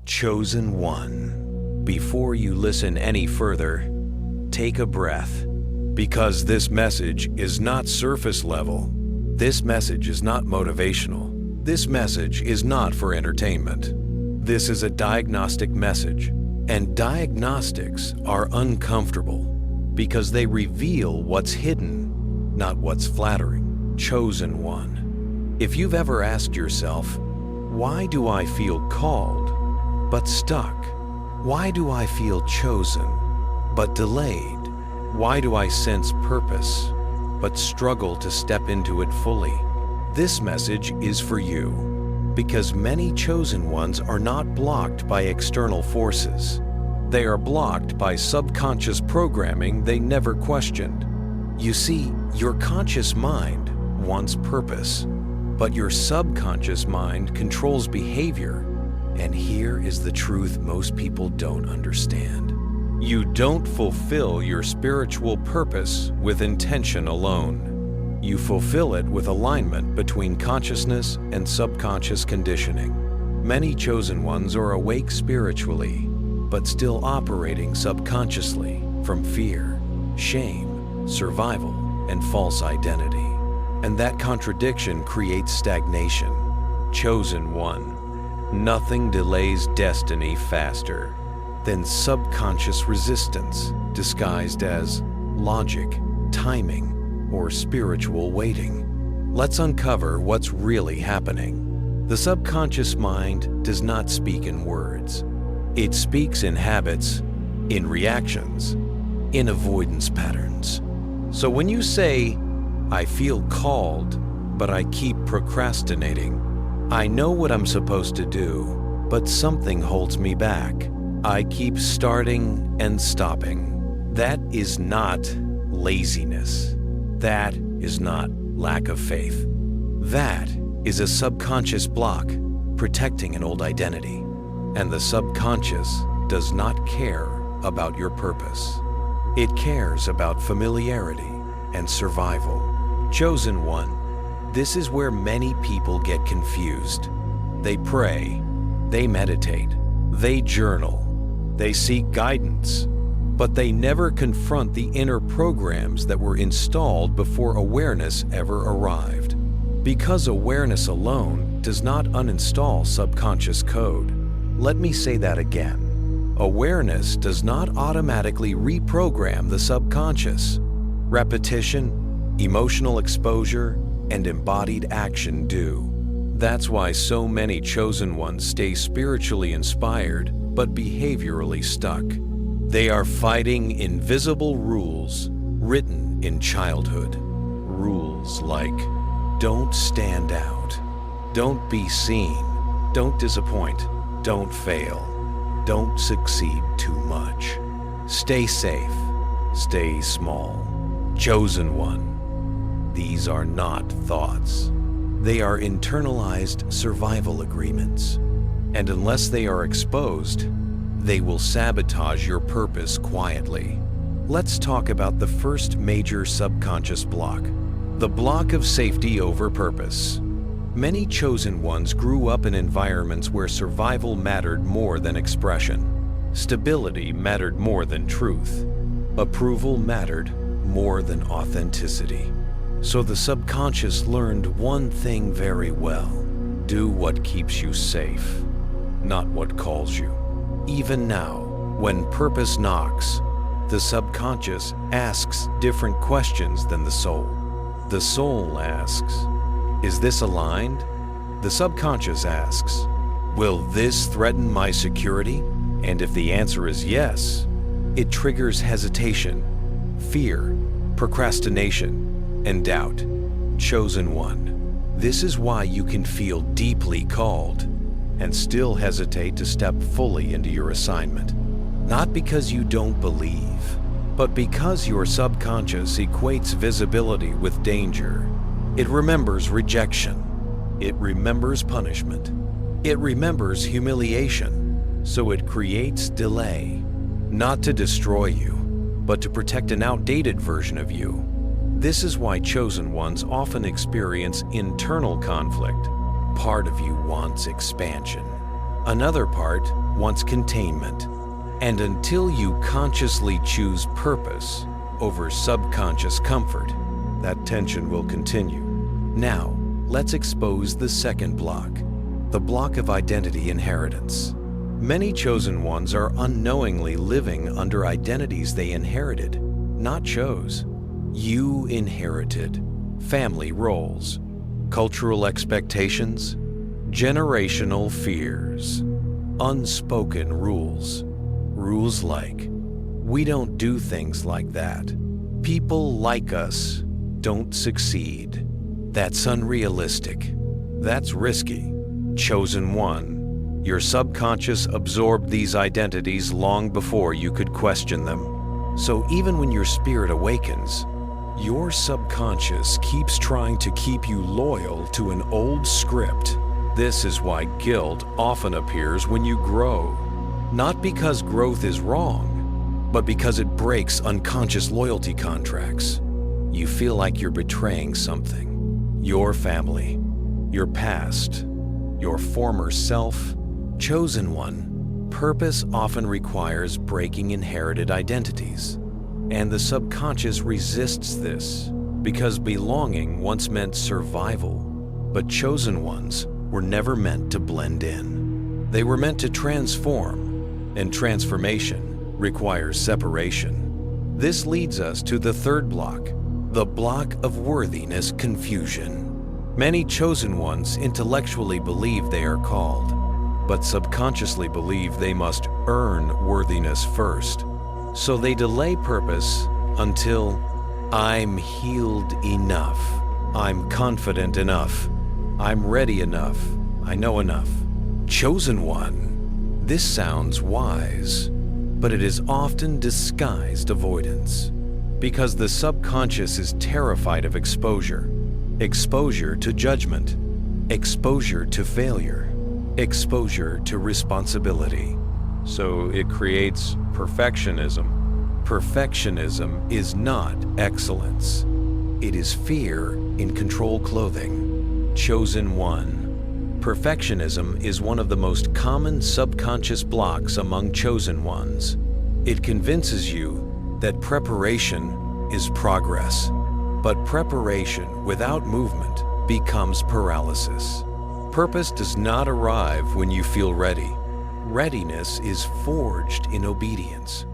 Chosen one. Before you listen any further, take a breath. Because this message is not surface level. This message is not motivational. This message is not for entertainment. This is a diagnostic message, and diagnostics are uncomfortable because they reveal what's hidden, not what's flattering. Chosen one. If you've ever asked yourself, why do I feel called but stuck? Why do I feel chosen but delayed? Why do I sense purpose but struggle to step into it fully? This message is for you because many chosen ones are not blocked by external forces. They are blocked by subconscious programming they never questioned. You see, your conscious mind wants purpose, but your subconscious mind controls behavior. And here is the truth most people don't understand. You don't fulfill your spiritual purpose with intention alone. You fulfill it with alignment between consciousness and subconscious conditioning. Many chosen ones are awake spiritually, but still operating subconsciously from fear, shame, survival, and false identity. And that contradiction creates stagnation. Chosen one. Nothing delays destiny faster than subconscious resistance disguised as logic, timing, or spiritual waiting. Let's uncover what's really happening. The subconscious mind does not speak in words. It speaks in habits, in reactions, in avoidance patterns. So when you say, I feel called, but I keep procrastinating, I know what I'm supposed to do, but something holds me back. I keep starting and stopping. That is not laziness. That is not lack of faith. That is a subconscious block protecting an old identity. And the subconscious does not care about your purpose. It cares about familiarity and survival. Chosen one. This is where many people get confused. They pray, they meditate, they journal, they seek guidance, but they never confront the inner programs that were installed before awareness ever arrived. Because awareness alone does not uninstall subconscious code. Let me say that again. Awareness does not automatically reprogram the subconscious. Repetition, emotional exposure, and embodied action do. That's why so many chosen ones stay spiritually inspired but behaviorally stuck. They are fighting invisible rules written in childhood. Rules like, don't stand out, don't be seen, don't disappoint, don't fail, don't succeed too much, stay safe, stay small. Chosen one. These are not thoughts. They are internalized survival agreements. And unless they are exposed, they will sabotage your purpose quietly. Let's talk about the first major subconscious block, the block of safety over purpose. Many chosen ones grew up in environments where survival mattered more than expression. Stability mattered more than truth. Approval mattered more than authenticity. So the subconscious learned one thing very well. Do what keeps you safe, not what calls you. Even now, when purpose knocks, the subconscious asks different questions than the soul. The soul asks, is this aligned? The subconscious asks, will this threaten my security? And if the answer is yes, it triggers hesitation, fear, procrastination, and doubt. Chosen one. This is why you can feel deeply called and still hesitate to step fully into your assignment. Not because you don't believe, but because your subconscious equates visibility with danger. It remembers rejection. It remembers punishment. It remembers humiliation. So it creates delay, not to destroy you, but to protect an outdated version of you. This is why chosen ones often experience internal conflict. Part of you wants expansion. Another part wants containment. And until you consciously choose purpose over subconscious comfort, that tension will continue. Now, let's expose the second block, the block of identity inheritance. Many chosen ones are unknowingly living under identities they inherited, not chose. You inherited family roles, cultural expectations, generational fears, unspoken rules. Rules like, we don't do things like that. People like us don't succeed. That's unrealistic. That's risky. Chosen one. Your subconscious absorbed these identities long before you could question them. So even when your spirit awakens, your subconscious keeps trying to keep you loyal to an old script. This is why guilt often appears when you grow. Not because growth is wrong, but because it breaks unconscious loyalty contracts. You feel like you're betraying something. Your family, your past, your former self. Chosen one, purpose often requires breaking inherited identities. And the subconscious resists this because belonging once meant survival. But chosen ones were never meant to blend in. They were meant to transform. And transformation requires separation. This leads us to the third block, the block of worthiness confusion. Many chosen ones intellectually believe they are called, but subconsciously believe they must earn worthiness first. So they delay purpose until I'm healed enough, I'm confident enough, I'm ready enough, I know enough. Chosen one. This sounds wise, but it is often disguised avoidance because the subconscious is terrified of exposure. Exposure to judgment, exposure to failure, exposure to responsibility. So it creates perfectionism. Perfectionism is not excellence. It is fear in control clothing. Chosen one. Perfectionism is one of the most common subconscious blocks among chosen ones. It convinces you that preparation is progress, but preparation without movement becomes paralysis. Purpose does not arrive when you feel ready. Readiness is forged in obedience,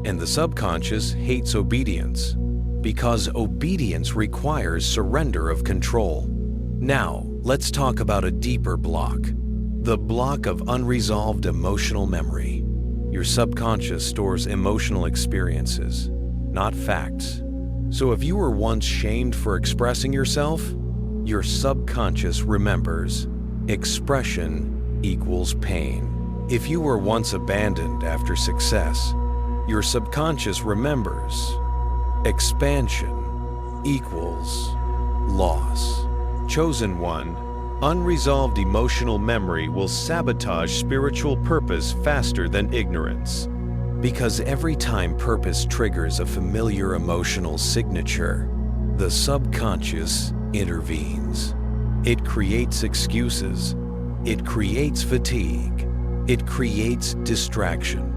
and the subconscious hates obedience because obedience requires surrender of control. Now, let's talk about a deeper block, the block of unresolved emotional memory. Your subconscious stores emotional experiences, not facts. So if you were once shamed for expressing yourself, your subconscious remembers. Expression equals pain. If you were once abandoned after success, your subconscious remembers. Expansion equals loss. Chosen one, unresolved emotional memory will sabotage spiritual purpose faster than ignorance. Because every time purpose triggers a familiar emotional signature, the subconscious intervenes. It creates excuses. It creates fatigue. It creates distraction.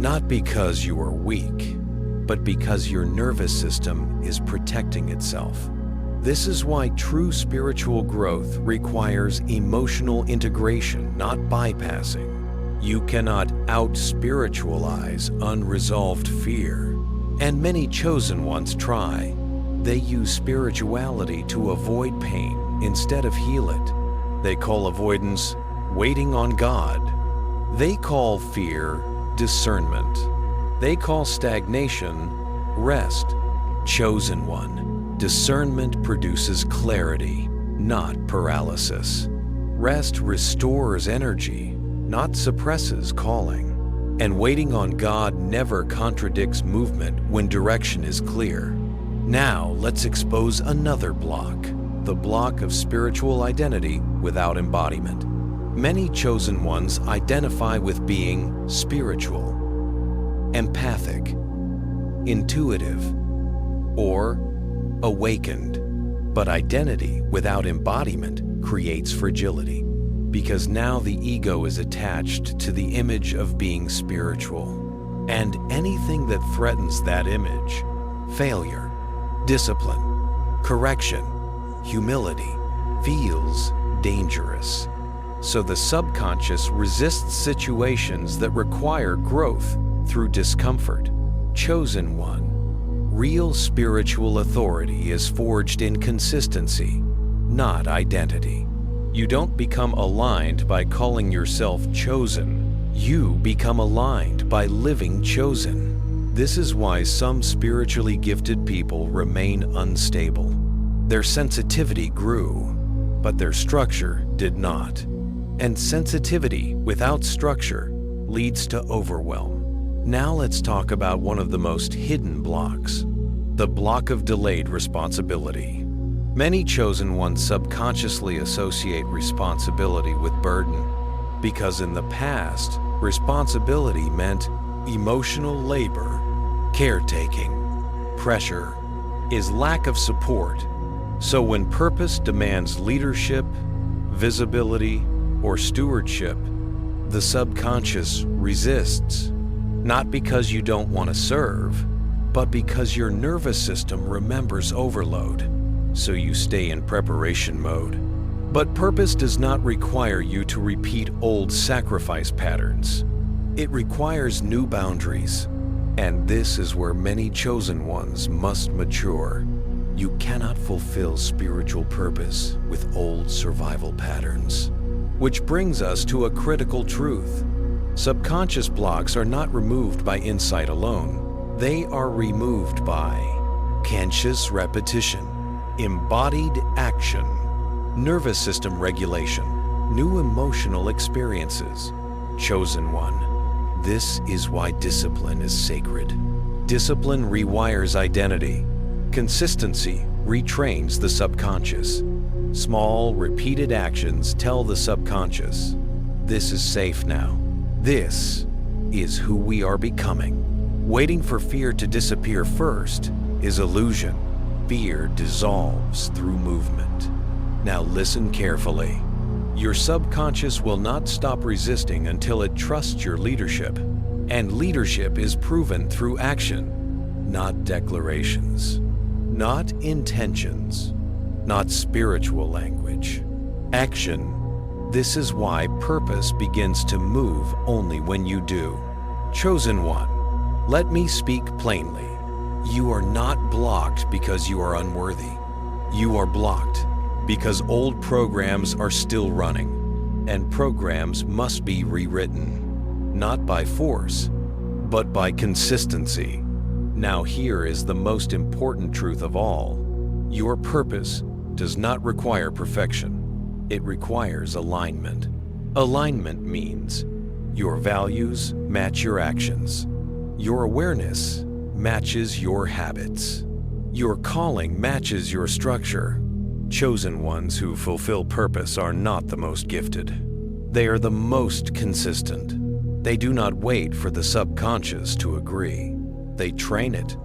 Not because you are weak, but because your nervous system is protecting itself. This is why true spiritual growth requires emotional integration, not bypassing. You cannot out-spiritualize unresolved fear. And many chosen ones try. They use spirituality to avoid pain instead of heal it. They call avoidance waiting on God. They call fear discernment. They call stagnation rest. Chosen one. Discernment produces clarity, not paralysis. Rest restores energy, not suppresses calling. And waiting on God never contradicts movement when direction is clear. Now let's expose another block, the block of spiritual identity without embodiment. Many chosen ones identify with being spiritual, empathic, intuitive, or awakened. But identity without embodiment creates fragility. because now the ego is attached to the image of being spiritual. And anything that threatens that image, failure, discipline, correction, humility, feels dangerous. So the subconscious resists situations that require growth through discomfort. Chosen one. Real spiritual authority is forged in consistency, not identity. You don't become aligned by calling yourself chosen. You become aligned by living chosen. This is why some spiritually gifted people remain unstable. Their sensitivity grew, but their structure did not. And sensitivity without structure leads to overwhelm. Now let's talk about one of the most hidden blocks, the block of delayed responsibility. Many chosen ones subconsciously associate responsibility with burden, because in the past, responsibility meant emotional labor, caretaking. Pressure is lack of support. So when purpose demands leadership, visibility, or stewardship, the subconscious resists. Not because you don't want to serve, but because your nervous system remembers overload, so you stay in preparation mode. But purpose does not require you to repeat old sacrifice patterns. It requires new boundaries, and this is where many chosen ones must mature. You cannot fulfill spiritual purpose with old survival patterns. Which brings us to a critical truth. Subconscious blocks are not removed by insight alone. They are removed by conscious repetition, embodied action, nervous system regulation, new emotional experiences. Chosen one. This is why discipline is sacred. Discipline rewires identity. Consistency retrains the subconscious. Small, repeated actions tell the subconscious, this is safe now. This is who we are becoming. Waiting for fear to disappear first is illusion. Fear dissolves through movement. Now listen carefully. Your subconscious will not stop resisting until it trusts your leadership. And leadership is proven through action, not declarations, not intentions, not spiritual language. Action. This is why purpose begins to move only when you do. Chosen one, let me speak plainly. You are not blocked because you are unworthy. You are blocked because old programs are still running, and programs must be rewritten, not by force, but by consistency. Now here is the most important truth of all. Your purpose does not require perfection. It requires alignment. Alignment means your values match your actions. Your awareness matches your habits. Your calling matches your structure. Chosen ones who fulfill purpose are not the most gifted. They are the most consistent. They do not wait for the subconscious to agree. They train it.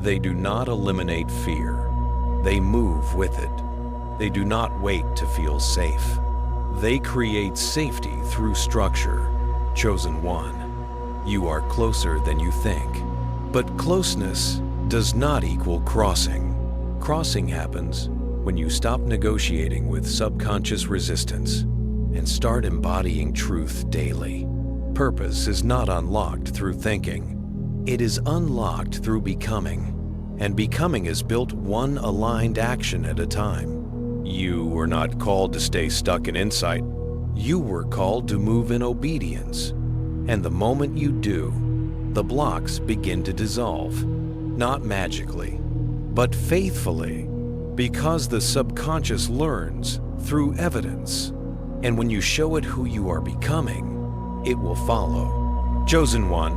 They do not eliminate fear. They move with it. They do not wait to feel safe. They create safety through structure. Chosen one, you are closer than you think. But closeness does not equal crossing. Crossing happens when you stop negotiating with subconscious resistance and start embodying truth daily. Purpose is not unlocked through thinking. It is unlocked through becoming. And becoming is built one aligned action at a time. You were not called to stay stuck in insight. You were called to move in obedience. And the moment you do, the blocks begin to dissolve. Not magically, but faithfully. Because the subconscious learns through evidence. And when you show it who you are becoming, it will follow. Chosen one,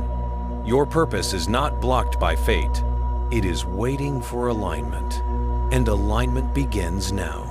your purpose is not blocked by fate. It is waiting for alignment. And alignment begins now.